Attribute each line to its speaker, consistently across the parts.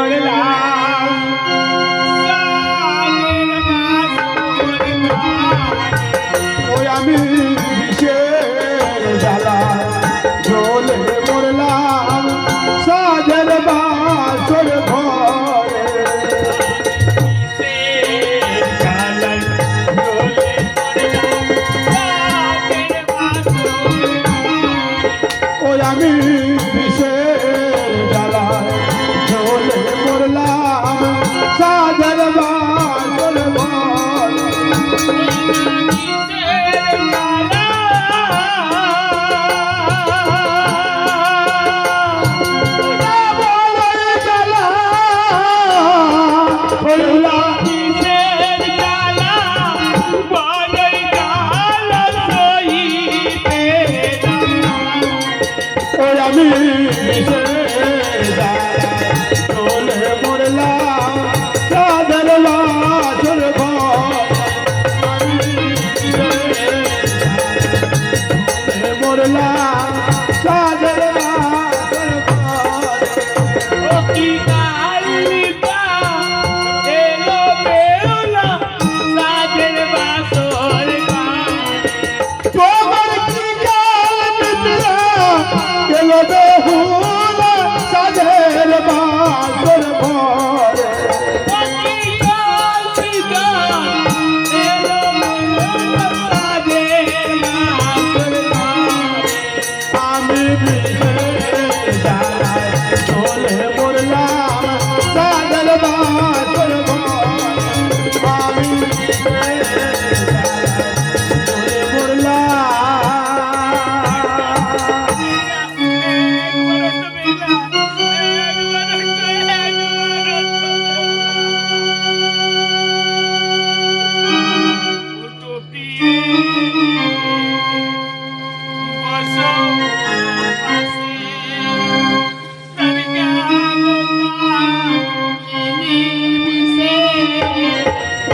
Speaker 1: মরলাম সাদের বাসর
Speaker 2: ওই আমি বিষের জ্বালা ঝোলে মরলাম সাজের বাসর ঘরে ওই আমি বিষের জ্বালা ঝোলে মরলাম সাজের বাসর ঘরে আমি চলে মরলাম সাদের বাসর ঘরে মরলাম সাদের বাসর ঘরে
Speaker 1: কি কালিকা এলো বেলা সাদের বাসর
Speaker 2: তোমার কি কাল মিত্রা গেল বেহুলা সাদের বাসর ঘরে আমি বিষের জ্বালায় ঝোলে মরলাম সাদের বাসর ঘরে আমি বিষের জ্বালায় ঝোলে মরলাম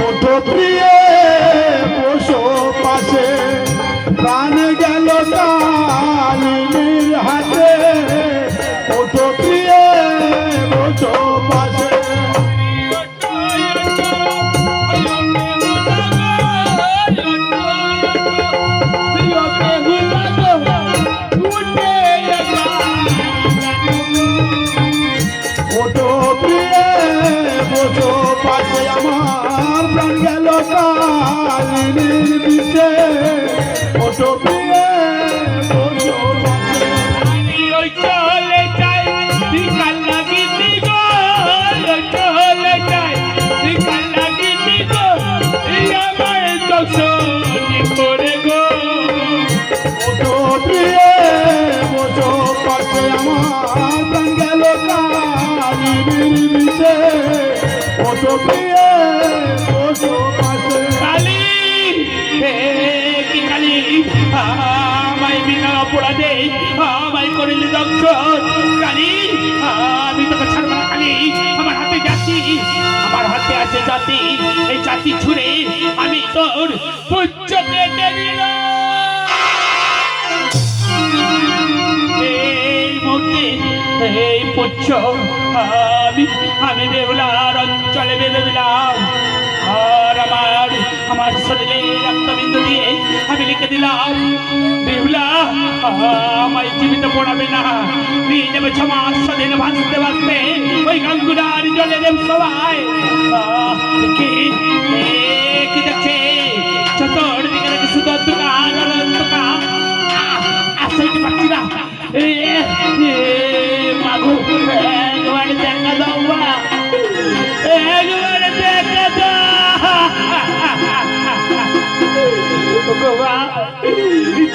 Speaker 2: ওঠো প্রিয় বসো পাশে প্রাণ গেল কালিনীর হাতে ওঠো প্রিয় বসো পাশে ওঠো প্রিয় বসো পাশে আমার প্রাণ গেল কালিনীর বিষে ওঠো প্রিয় বসো পাশে ওঠো প্রিয় বসো পাশে আমার প্রাণ গেল কালিনীর বিষে ওঠো প্রিয় বসো পাশে
Speaker 1: অপরাধে আমায় করিলি দংশন কালী আমি তোকে ছাড়ব না কালী আমার হাতে জাতি আমার হাতে আছে জাতি এই জাতি ছুঁড়ে আমি তোর পুচ্ছ কেটে দিলাম এই মুহূর্তে এই পুচ্ছ আমি বেহুলার অঞ্চলে বেঁধে দিলাম আর আমার শরীরে রক্তবিন্দু দিয়ে আমি লিখে দিলাম বেহুলা আমায় জীবিত পড়াবে না নিয়ে যাবে সমাজ স্বাধীন ভাসতে ভাসতে ওই গাঙ্গুরার জলে দেব সবাই কি দেখছে চতুর্দিকে দেখে শুধু অন্ধকার আর অন্ধকার আসতে পারছি না মাগু একবার দেখা দাও বা একবার দেখা দাও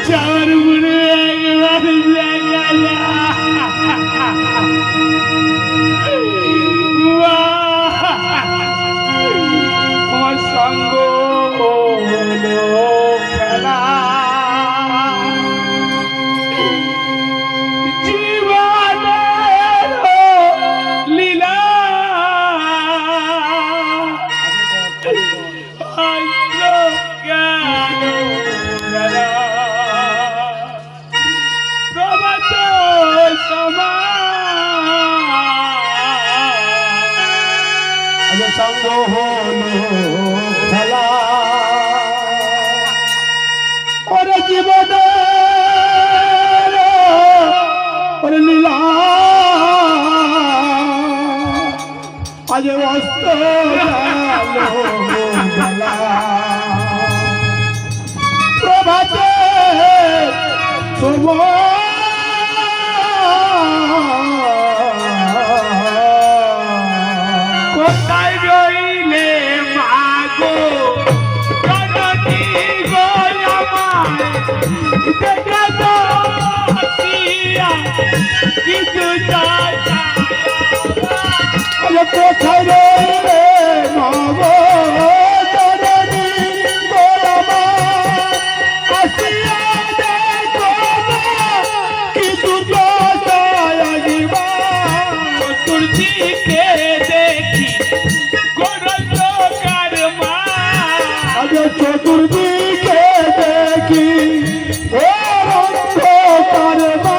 Speaker 1: চার বুড়ে একবার দেখা আমার সঙ্গ খেলা জীবনের লীলা
Speaker 2: আজ সঙ্গ হলো খেলা ওরে জীবনে ওরে লীলা আজ অস্ত গেল বেলা প্রভাতে
Speaker 1: কোথায় রইলে মাগো জননী গো আমার দেখে তো আসিয়া কিছু চাচা
Speaker 2: কোথায় রইলে মাগো জননী গো আমার আসিয়া দেখো না কিছু চাচায় আসিবা
Speaker 1: চতুর্দিকে দেখি গোরন্ধকার মা
Speaker 2: আজ চতুর্দিকে দেখি ও অন্ধকার মা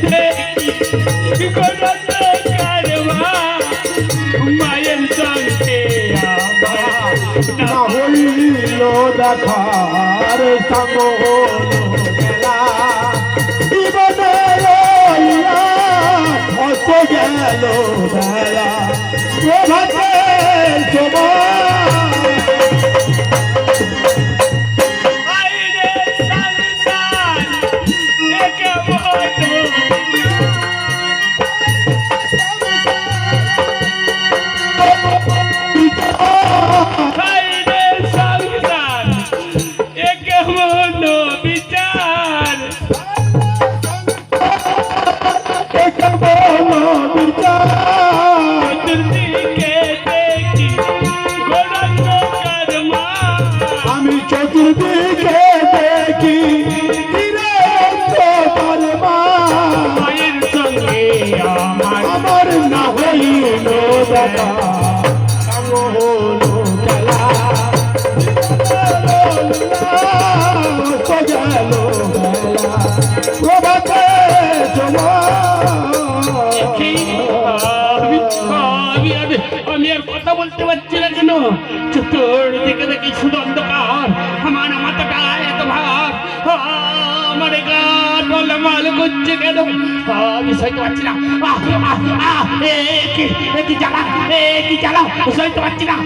Speaker 1: দেখি গোরন্ধকার মা মায়ের সঙ্গে আমার
Speaker 2: না হইল দেখার সঙ্গ হলো মেলা জীবনে রইলা অস্ত গেল বেলা প্রভাতে সময়
Speaker 1: আইরে সংসার একে বলো আইরে সংসার একে বলো বিচার
Speaker 2: একে বলো বিচার
Speaker 1: চতুর্দিকে দেখি গোরন্ধকার মা
Speaker 2: আমি চতুর্দিকে দেখি তীরে অন্ধকার মা
Speaker 1: মায়ের সঙ্গে আমার
Speaker 2: আমার না হইল দেখা সঙ্গ হলো খেলা অস্ত গেল বেলা প্রভাতে
Speaker 1: কি? আমি আর কথা বলতে পারছি না কেন চতুর্দিকে দেখি শুধু অন্ধকার আমার মাথাটা এত ভার আমার গা টলমাল করছে কেন আমি সইতে পারছি না কি জ্বালা কি জ্বালা সইতে পারছি না
Speaker 3: না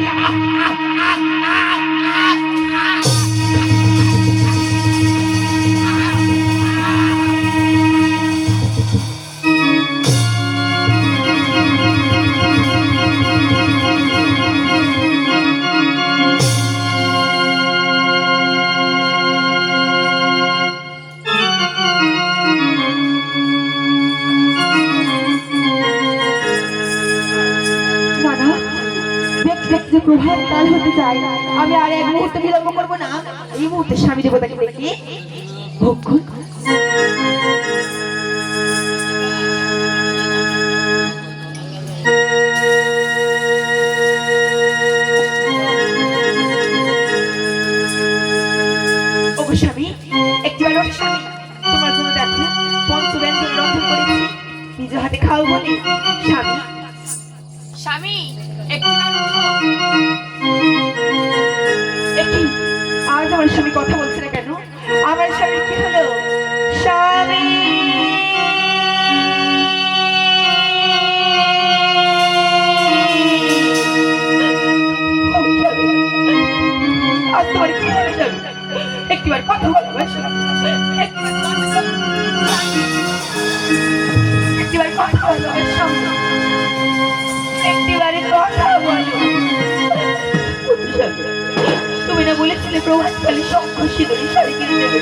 Speaker 3: দেখতে দেখতে প্রভাত কাল হতে চাই আমি আর এক মুহূর্ত বিলম্ব করবো না এই মুহূর্তে স্বামী দেবতাকে দেখি ভক্ষণ ওগো স্বামী একটিবার ওঠো স্বামী তোমার জন্য দেখো পঞ্চব্যঞ্জন রন্ধন করেছি নিজের হাতে খাও বলি স্বামী
Speaker 4: স্বামী একটু
Speaker 3: একই আজ আমার স্বামী কথা বলছে না কেন আমার স্বামী কি হলো স্বামী আজ তোমার কি হলো স্বামী একটিবার কথা বলো আমার স্বামী। একটিবার কথা বলো আমার স্বামী। একটিবারে কথা বলো তুমি না বলেছিলে প্রভাতকালে শঙ্খ সিঁদুরি শাড়ি কিনে দেবে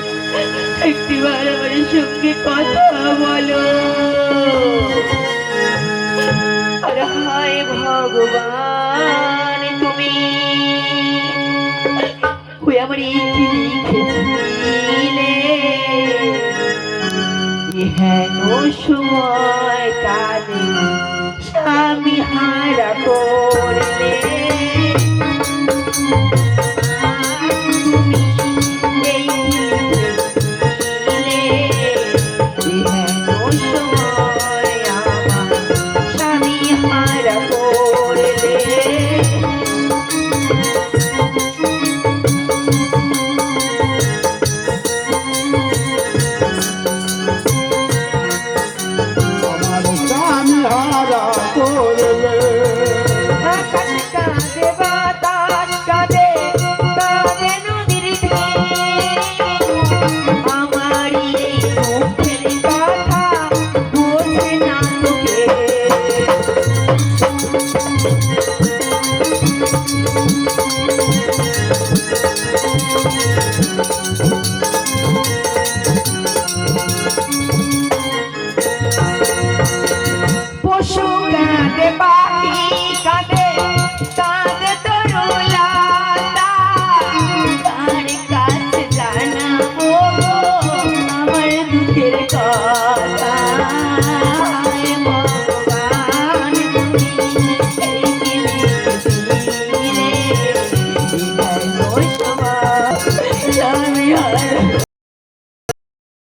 Speaker 3: একটিবার আমার সঙ্গে কথা বলো আরে হায় ভগবান তুমি ওই আমার এই কি লিখেছিলে হেন সময় কালে স্বামী হারা করলে সময় আমার স্বামী হারা না